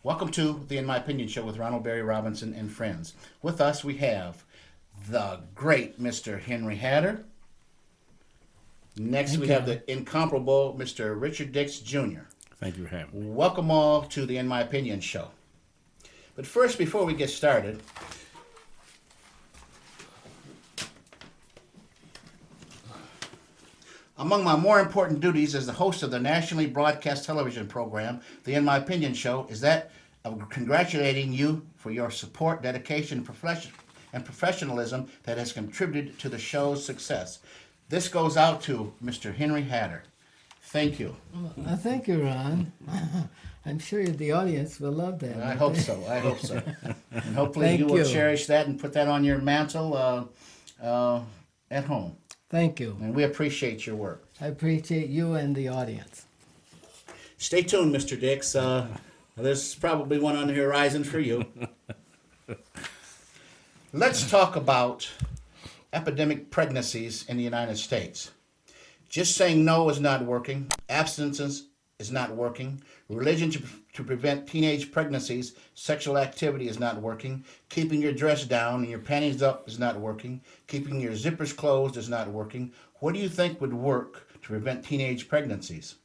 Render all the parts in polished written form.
Welcome to the In My Opinion show with Ronald Barry Robinson and friends. With us we have the great Mr. Henry Hatter. Next we have the incomparable Mr. Richard Dix Jr. Thank you for having me. Welcome all to the In My Opinion show. But first, before we get started, among my more important duties as the host of the nationally broadcast television program, the In My Opinion show, is that of congratulating you for your support, dedication, and professionalism that has contributed to the show's success. This goes out to Mr. Henry Hatter. Thank you. Thank you, Ron. I'm sure the audience will love that. I hope so. I hope so. And hopefully you will cherish that and put that on your mantle at home. Thank you. And we appreciate your work. I appreciate you and the audience. Stay tuned, Mr. Dix. There's probably one on the horizon for you. Let's talk about epidemic pregnancies in the United States. Just saying no is not working. Abstinence is not working. Religion to prevent teenage pregnancies, sexual activity is not working. Keeping your dress down and your panties up is not working. Keeping your zippers closed is not working. What do you think would work to prevent teenage pregnancies?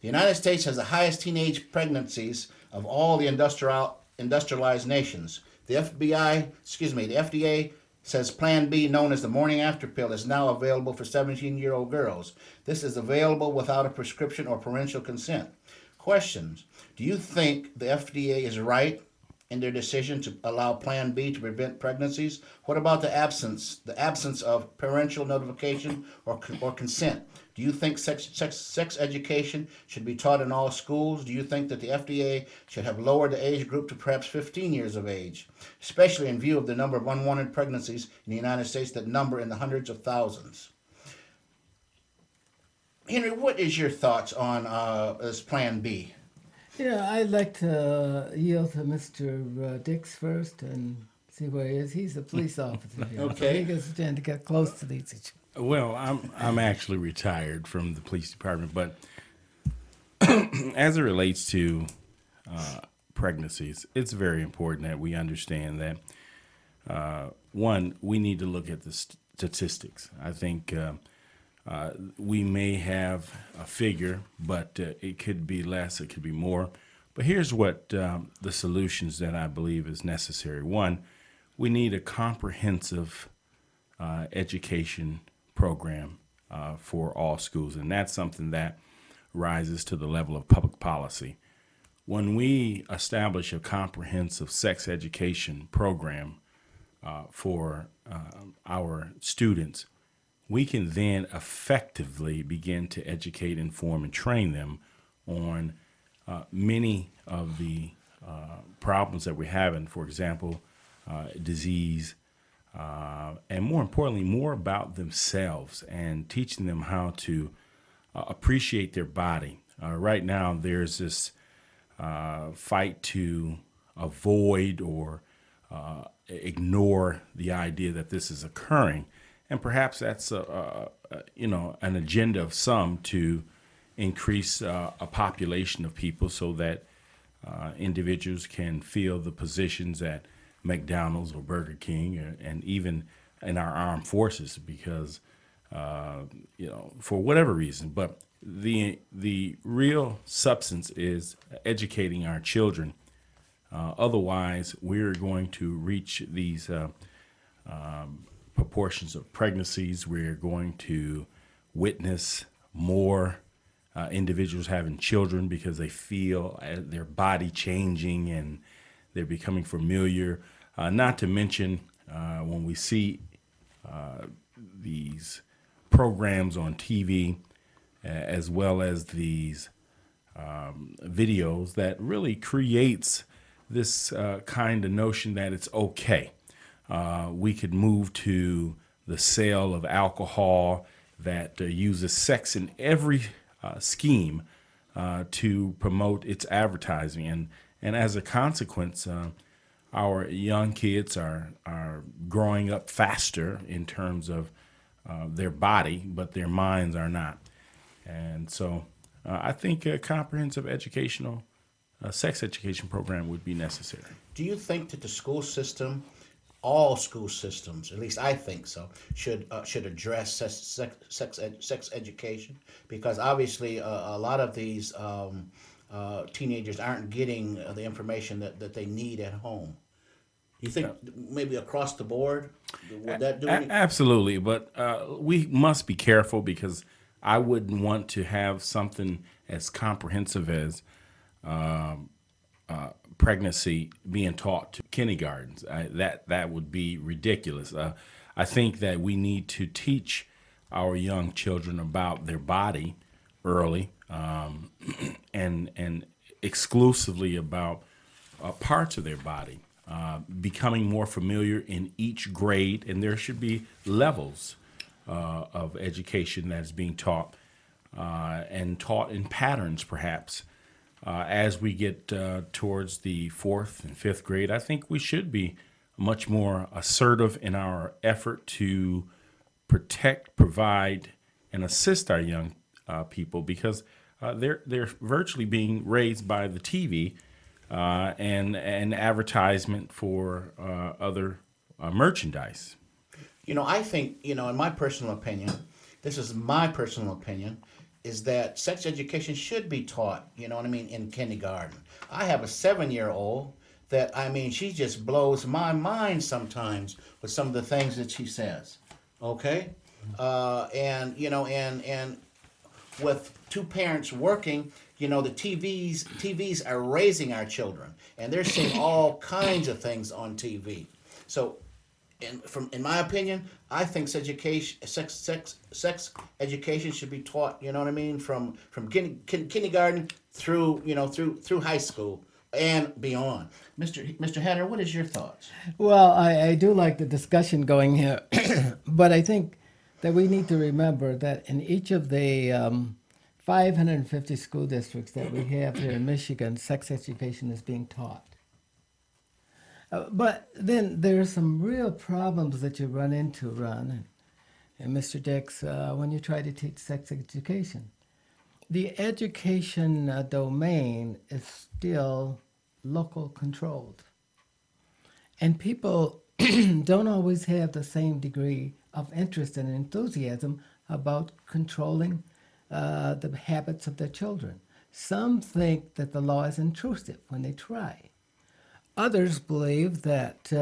The United States has the highest teenage pregnancies of all the industrialized nations. The FDA says Plan B, known as the morning after pill, is now available for 17-year-old girls. This is available without a prescription or parental consent. Questions. Do you think the FDA is right in their decision to allow Plan B to prevent pregnancies? What about the absence of parental notification or consent? Do you think sex education should be taught in all schools? Do you think that the FDA should have lowered the age group to perhaps 15 years of age, especially in view of the number of unwanted pregnancies in the United States that number in the hundreds of thousands? Henry, what is your thoughts on this Plan B? I'd like to yield to Mr. Dix first and see where he is. He's a police officer here. Okay. So he gets a chance to get close to these issues. Well, I'm actually retired from the police department, but as it relates to pregnancies, it's very important that we understand that, one, we need to look at the statistics. I think we may have a figure, but it could be less, it could be more. But here's what the solutions that I believe is necessary. One, we need a comprehensive education program for all schools, and that's something that rises to the level of public policy. When we establish a comprehensive sex education program for our students, we can then effectively begin to educate, inform, and train them on many of the problems that we're having, for example, disease, and more importantly, more about themselves and teaching them how to appreciate their body. Right now, there's this fight to avoid or ignore the idea that this is occurring. And perhaps that's an agenda of some to increase a population of people so that individuals can fill the positions at McDonald's or Burger King, and even in our armed forces, because for whatever reason. But the real substance is educating our children. Otherwise, we're going to reach these proportions of pregnancies. We're going to witness more individuals having children because they feel their body changing and they're becoming familiar. Not to mention when we see these programs on TV, as well as these videos, that really creates this kind of notion that it's okay. We could move to the sale of alcohol that uses sex in every scheme to promote its advertising. And as a consequence, our young kids are growing up faster in terms of their body, but their minds are not. And so I think a comprehensive educational a sex education program would be necessary. Do you think that the school system, all school systems, at least I think so, should address sex education? Because obviously a lot of these teenagers aren't getting the information that they need at home. You think maybe across the board, would that do any? Absolutely, but we must be careful because I wouldn't want to have something as comprehensive as pregnancy being taught to kindergartens. That would be ridiculous. I think that we need to teach our young children about their body early, and exclusively about parts of their body. Becoming more familiar in each grade, and there should be levels of education that's being taught, and taught in patterns, perhaps. As we get towards the fourth and fifth grade, I think we should be much more assertive in our effort to protect, provide, and assist our young people, because they're virtually being raised by the TV and advertisement for other merchandise. I think, in my personal opinion, this is my personal opinion, is that sex education should be taught, you know what I mean, in kindergarten. I have a 7-year-old that, she just blows my mind sometimes with some of the things that she says. Okay? And with two parents working, the TVs are raising our children, and they're seeing all kinds of things on TV. So, in my opinion, I think sex education should be taught. You know what I mean, from kindergarten through through high school and beyond. Mr. Hatter, what is your thoughts? Well, I do like the discussion going here, but I think that we need to remember that in each of the 550 school districts that we have here in Michigan, sex education is being taught. But then there are some real problems that you run into, Ron and Mr. Dix, when you try to teach sex education. The education domain is still local controlled. And people don't always have the same degree of interest and enthusiasm about controlling the habits of their children. Some think that the law is intrusive when they try. Others believe that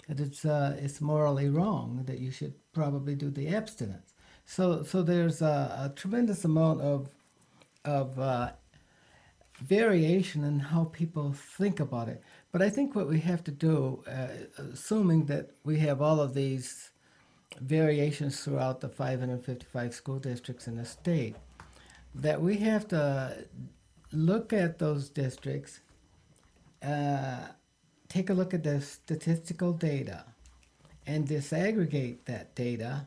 it's morally wrong, that you should probably do the abstinence. So there's a tremendous amount of variation in how people think about it. But I think what we have to do, assuming that we have all of these variations throughout the 555 school districts in the state, that we have to look at those districts, take a look at the statistical data and disaggregate that data,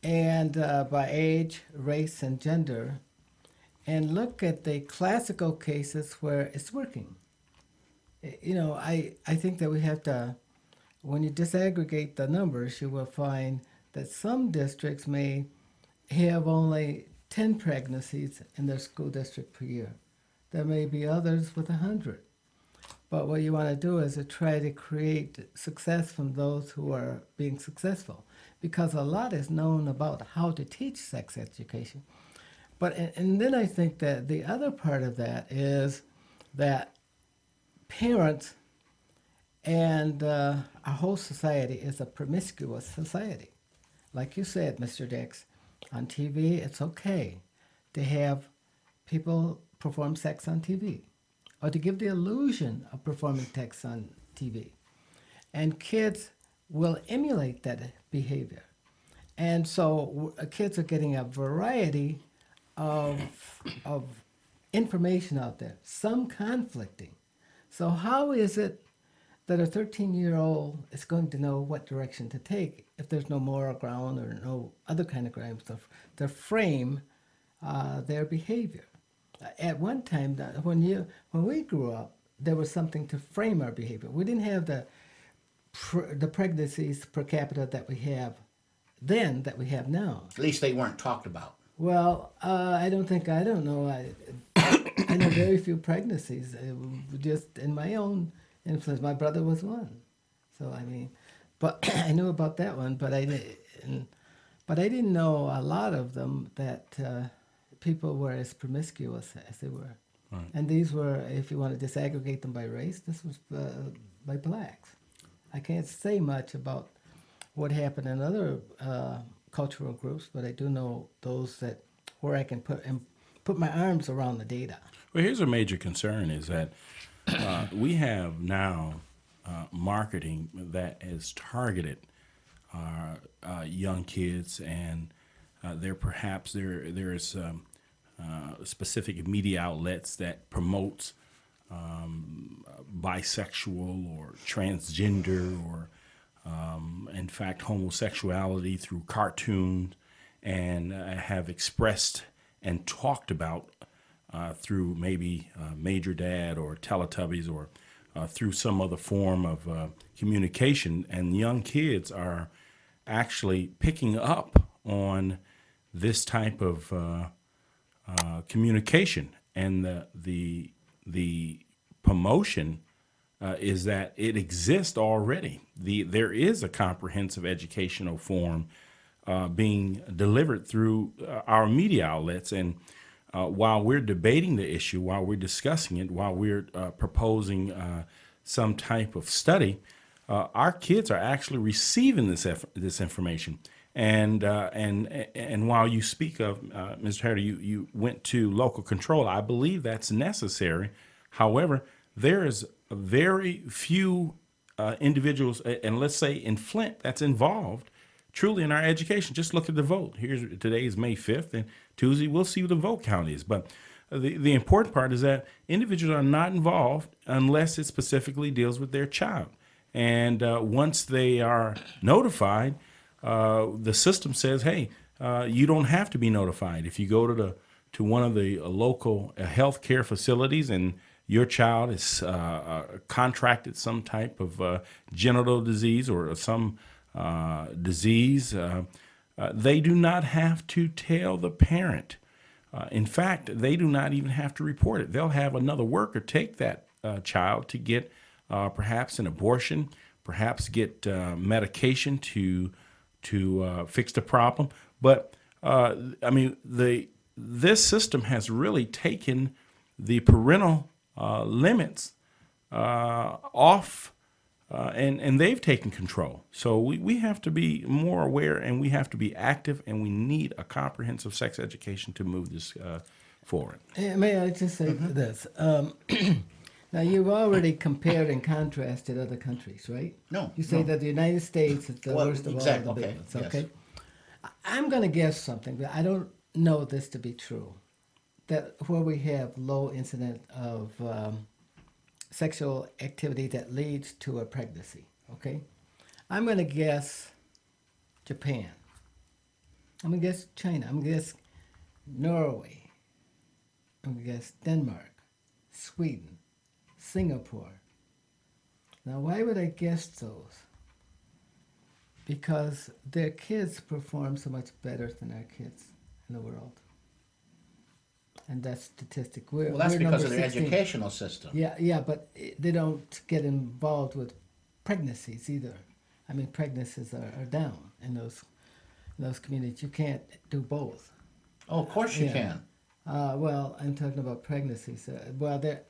and by age, race, and gender, and look at the classical cases where it's working. I think that we have to, when you disaggregate the numbers, you will find that some districts may have only 10 pregnancies in their school district per year. There may be others with 100. But what you want to do is to try to create success from those who are being successful, because a lot is known about how to teach sex education. But and then I think that the other part of that is that parents and our whole society is a promiscuous society. Like you said, Mr. Dix, on TV, it's okay to have people perform sex on TV, or to give the illusion of performing sex on TV. And kids will emulate that behavior. And so kids are getting a variety of information out there, some conflicting. So how is it that a 13-year-old is going to know what direction to take if there's no moral ground or no other kind of grounds to frame their behavior? At one time, when we grew up, there was something to frame our behavior. We didn't have the pregnancies per capita that we have then that we have now. At least they weren't talked about. Well, I don't know. I know very few pregnancies. Just in my own influence, my brother was one. So I mean, but I knew about that one, but I didn't know a lot of them that people were as promiscuous as they were. Right. And these were, if you want to disaggregate them by race, this was by blacks. I can't say much about what happened in other cultural groups, but I do know those that where I can put my arms around the data. Well, here's a major concern is that we have now marketing that is targeted young kids, and there's specific media outlets that promotes bisexual or transgender or in fact homosexuality through cartoons, and have expressed and talked about through maybe Major Dad or Teletubbies or through some other form of communication, and young kids are actually picking up on this type of communication, and the promotion is that it exists already. There is a comprehensive educational form being delivered through our media outlets, and while we're debating the issue, while we're discussing it, while we're proposing some type of study, our kids are actually receiving this information. And while you speak of, Mr. Harder, you went to local control. I believe that's necessary. However, there is very few individuals, and let's say in Flint, that's involved truly in our education. Just look at the vote. Today is May 5th, and Tuesday we'll see what the vote count is. But the important part is that individuals are not involved unless it specifically deals with their child. And once they are notified, the system says, hey, you don't have to be notified. If you go to one of the local health care facilities and your child is contracted some type of genital disease or some disease, they do not have to tell the parent. In fact, they do not even have to report it. They'll have another worker take that child to get perhaps an abortion, perhaps get medication to fix the problem. But I mean, this system has really taken the parental limits off, and they've taken control. So we have to be more aware, and we have to be active, and we need a comprehensive sex education to move this forward. May I just say this? Now, you've already compared and contrasted other countries, right? No. You say that the United States is the worst of exactly, all the okay, big ones, yes. okay? I'm going to guess something, but I don't know this to be true. That where we have low incident of sexual activity that leads to a pregnancy, okay? I'm going to guess Japan. I'm going to guess China. I'm going to guess Norway. I'm going to guess Denmark, Sweden, Singapore. Now, why would I guess those? Because their kids perform so much better than our kids in the world. And that's statistic. Well, that's we're because number of their 16. educational system. Yeah, but they don't get involved with pregnancies either. I mean, pregnancies are down in those communities. You can't do both. Oh, of course you Yeah. can. Well, I'm talking about pregnancies.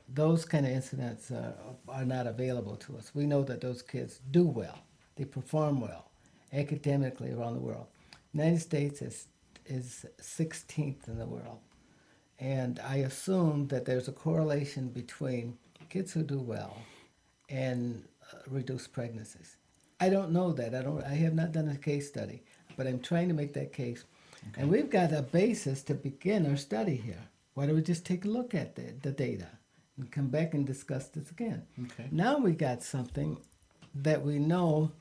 Those kind of incidents are not available to us. We know that those kids do well. They perform well academically around the world. United States is 16th in the world. And I assume that there's a correlation between kids who do well and reduced pregnancies. I don't know that. I have not done a case study, but I'm trying to make that case. Okay. And we've got a basis to begin our study here. Why don't we just take a look at the data and come back and discuss this again? Okay. Now we got something that we know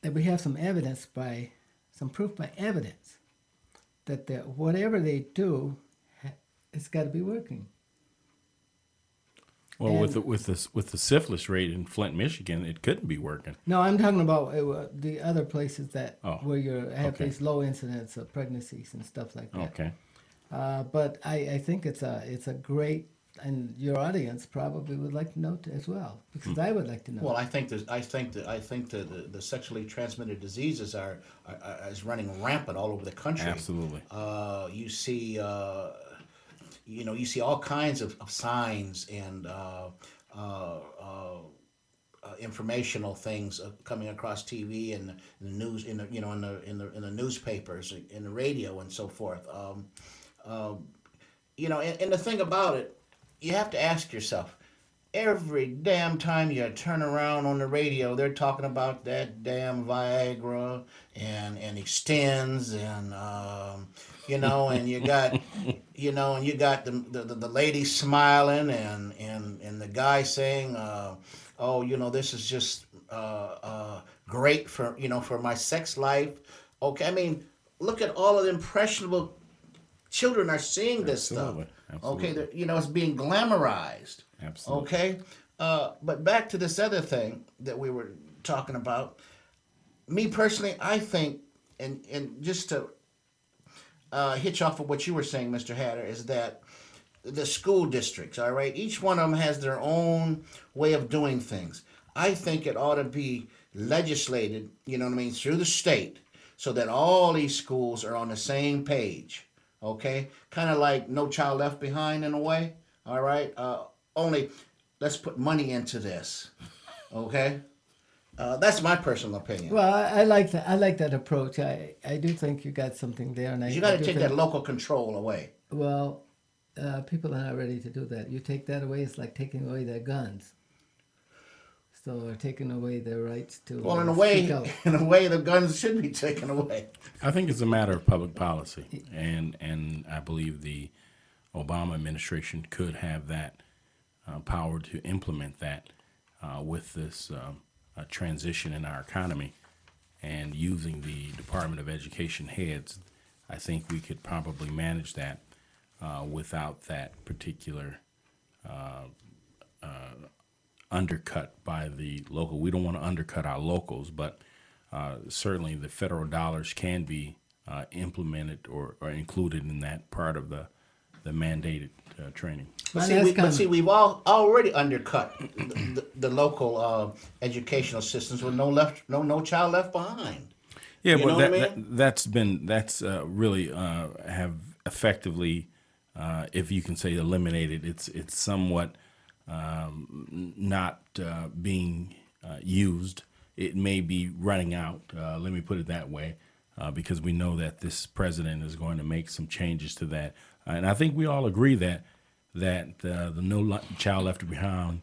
that we have some proof by evidence that whatever they do, it's got to be working. Well, with the syphilis rate in Flint, Michigan, it couldn't be working. No, I'm talking about the other places that Oh, where you have okay. these low incidence of pregnancies and stuff like that. Okay. But I think it's a great, and your audience probably would like to know as well, because I would like to know. Well, I think the sexually transmitted diseases are is running rampant all over the country. Absolutely. You see, you see all kinds of signs and informational things coming across TV and the news, in the in the newspapers, in the radio, and so forth. And the thing about it, you have to ask yourself, every damn time you turn around on the radio, they're talking about that damn Viagra and extends, and and you got the lady smiling, and the guy saying, oh, this is just great for for my sex life. Okay, I mean, look at all of the impressionable children are seeing this stuff. Absolutely. Okay, Absolutely. it's being glamorized. Absolutely. Okay, but back to this other thing that we were talking about. Me personally, I think, and just to hitch off of what you were saying, Mr. Hatter, is that the school districts, all right, each one of them has their own way of doing things. I think it ought to be legislated, through the state, so that all these schools are on the same page. Okay, kind of like No Child Left Behind in a way. All right, only let's put money into this. Okay, that's my personal opinion. Well, I like that. I like that approach. I do think you got something there, and You I got to do take think, that local control away. well, people are not ready to do that. You take that away, it's like taking away their guns. So, or taking away their rights to Well, in a speak way, out. the guns should be taken away. I think it's a matter of public policy, and I believe the Obama administration could have that power to implement that with this transition in our economy, and using the Department of Education heads. I think we could probably manage that without that particular undercut by the local. We don't want to undercut our locals, but certainly the federal dollars can be implemented or included in that part of the mandated training. But My see, last comment. we've all already undercut the local educational systems with no child left behind. Yeah, You but know what I mean? that's really have effectively, if you can say, eliminated. It's somewhat not being used. It may be running out. Let me put it that way, because we know that this president is going to make some changes to that, and I think we all agree that the No Child Left Behind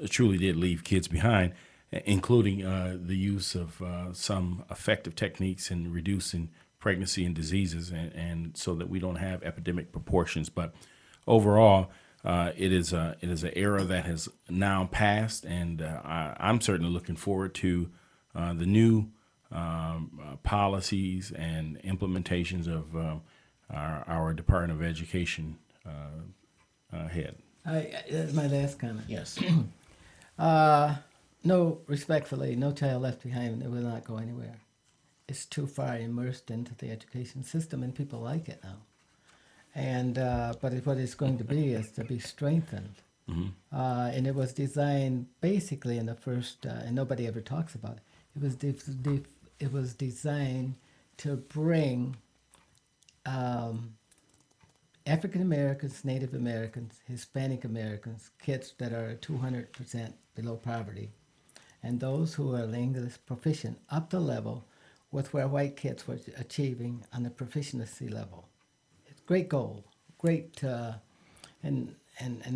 truly did leave kids behind, including the use of some effective techniques in reducing pregnancy and diseases, and so that we don't have epidemic proportions. But overall, it is an era that has now passed, and I'm certainly looking forward to the new policies and implementations of our Department of Education head. That's my last comment. Yes. No, respectfully, No Child Left Behind, it will not go anywhere. It's too far immersed into the education system, and people like it now. And but what it's going to be is to be strengthened. And it was designed basically in the first, and nobody ever talks about it. It was designed to bring African Americans, Native Americans, Hispanic Americans, kids that are 200% below poverty, and those who are English proficient up to level with where white kids were achieving on the proficiency level. It's a great goal, great, and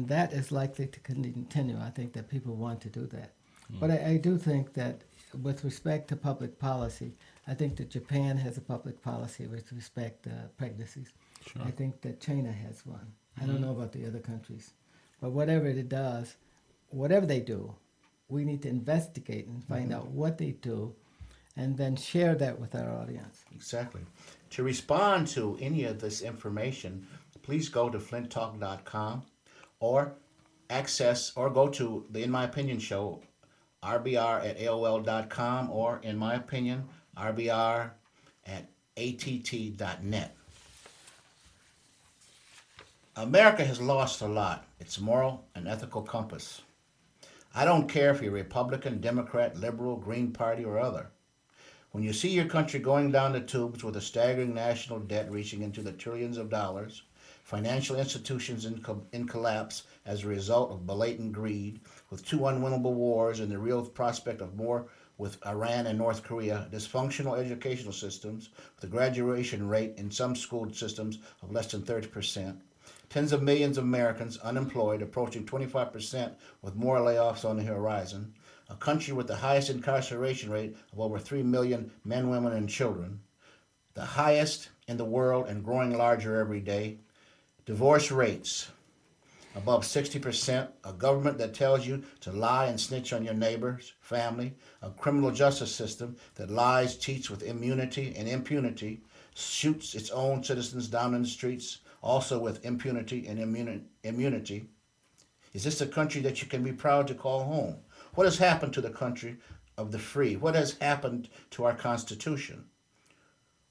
that is likely to continue. I think that people want to do that. But I do think that with respect to public policy, I think that Japan has a public policy with respect to pregnancies. Sure. I think that China has one. I don't know about the other countries. But whatever it does, whatever they do, we need to investigate and find out what they do and then share that with our audience. Exactly. To respond to any of this information, please go to flinttalk.com or go to the In My Opinion show, rbr@aol.com, or In My Opinion, rbr@att.net. America has lost a lot, its moral and ethical compass. I don't care if you're Republican, Democrat, Liberal, Green Party, or other. When you see your country going down the tubes with a staggering national debt reaching into the trillions of dollars, financial institutions in collapse as a result of blatant greed, with two unwinnable wars and the real prospect of more with Iran and North Korea, dysfunctional educational systems with a graduation rate in some school systems of less than 30%, tens of millions of Americans unemployed, approaching 25% with more layoffs on the horizon, a country with the highest incarceration rate of over 3 million men, women, and children, the highest in the world and growing larger every day, divorce rates above 60%, a government that tells you to lie and snitch on your neighbors, family, a criminal justice system that lies, cheats with immunity and impunity, shoots its own citizens down in the streets, also with impunity and immunity. Is this a country that you can be proud to call home? What has happened to the country of the free? What has happened to our Constitution?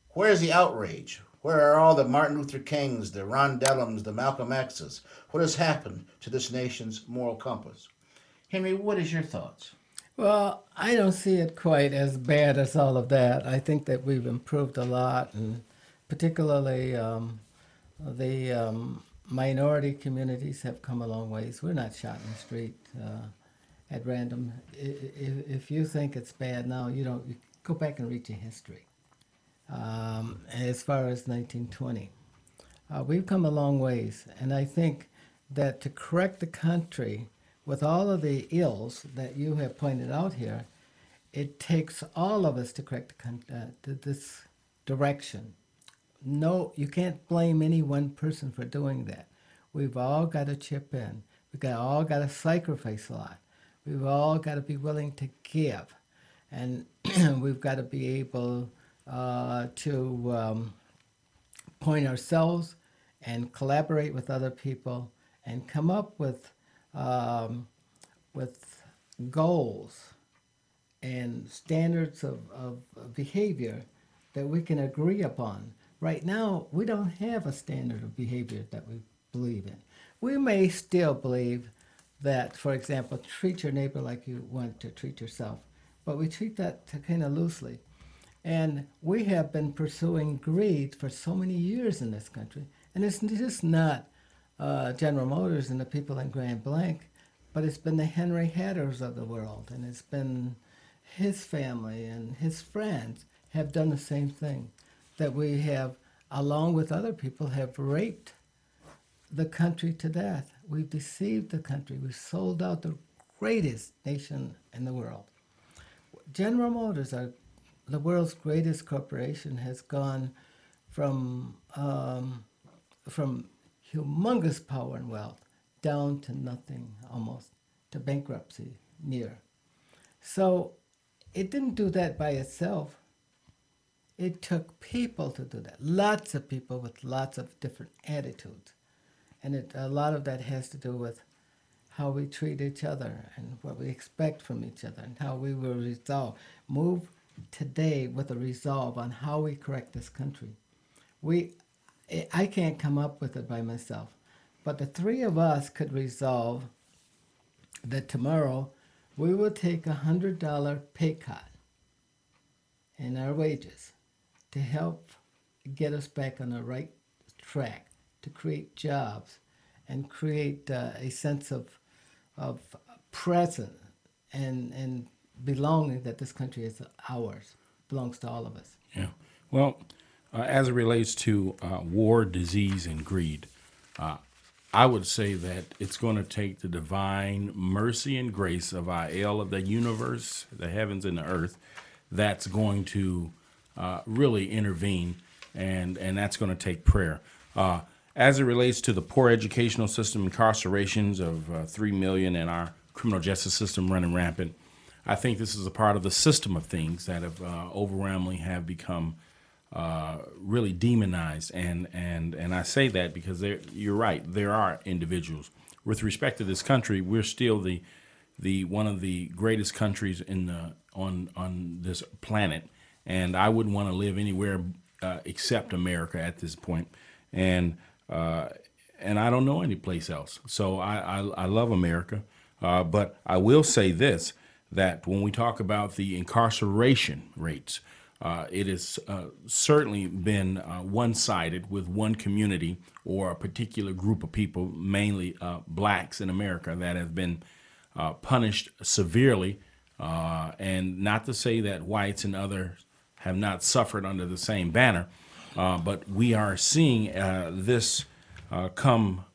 Where is the outrage? Where are all the Martin Luther Kings, the Ron Dellums, the Malcolm X's? What has happened to this nation's moral compass? Henry, what is your thoughts? Well, I don't see it quite as bad as all of that. I think that we've improved a lot, and particularly the minority communities have come a long ways. We're not shot in the street at random. If you think it's bad now, you go back and read your history. As far as 1920, we've come a long ways, and I think that to correct the country with all of the ills that you have pointed out here, it takes all of us to correct this direction. No, you can't blame any one person for doing that. We've all got to chip in. All got to sacrifice a lot. We've all got to be willing to give, and we've got to be able to point ourselves and collaborate with other people and come up with goals and standards of behavior that we can agree upon. Right now, we don't have a standard of behavior that we believe in. We may still believe that, for example, treat your neighbor like you want to treat yourself, but we treat that kind of loosely. And we have been pursuing greed for so many years in this country. And it's just not General Motors and the people in Grand Blanc, but it's been the Henry Hatters of the world. And it's been his family and his friends have done the same thing. That we have, along with other people, have raped the country to death. We've deceived the country. We've sold out the greatest nation in the world. General Motors, the world's greatest corporation, has gone from humongous power and wealth down to nothing, almost to bankruptcy near. So it didn't do that by itself. It took people to do that. Lots of people with lots of different attitudes, and a lot of that has to do with how we treat each other and what we expect from each other and how we will move today with a resolve on how we correct this country. I can't come up with it by myself, but the three of us could resolve that tomorrow we will take $100 pay cut in our wages to help get us back on the right track, to create jobs and create a sense of presence and belonging, that this country is ours, belongs to all of us. Yeah. Well, as it relates to war, disease, and greed, I would say that it's going to take the divine mercy and grace of our El of the universe, the heavens and the earth, that's going to really intervene, and that's going to take prayer. As it relates to the poor educational system, incarcerations of 3 million, and our criminal justice system running rampant, I think this is a part of the system of things that have overwhelmingly have become really demonized, and I say that because you're right. There are individuals. With respect to this country, we're still the one of the greatest countries on this planet, and I wouldn't want to live anywhere except America at this point. And and I don't know any place else. So I love America, but I will say this, that when we talk about the incarceration rates, it has certainly been one-sided with one community or a particular group of people, mainly blacks in America, that have been punished severely. And not to say that whites and others have not suffered under the same banner, but we are seeing this come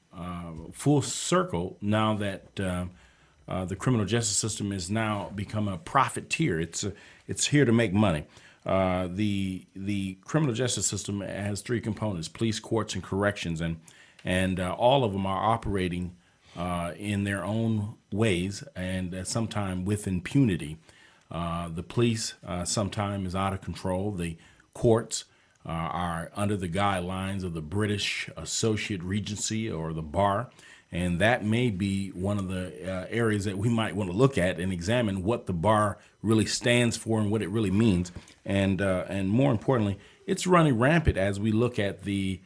full circle now that the criminal justice system is now become a profiteer. It's here to make money. The criminal justice system has three components: police, courts, and corrections, and all of them are operating in their own ways, and sometimes with impunity. The police sometimes is out of control. The courts are under the guidelines of the British Associate Regency or the bar, and that may be one of the areas that we might want to look at and examine what the bar really stands for and what it really means. And more importantly, it's running rampant as we look at the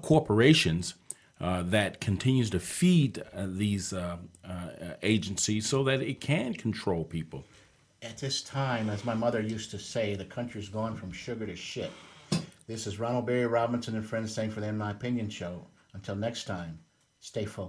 corporations that continues to feed these agencies so that it can control people. At this time, as my mother used to say, the country's gone from sugar to shit. This is Ronald Barry Robinson and friends saying for the In My Opinion show. Until next time, stay focused.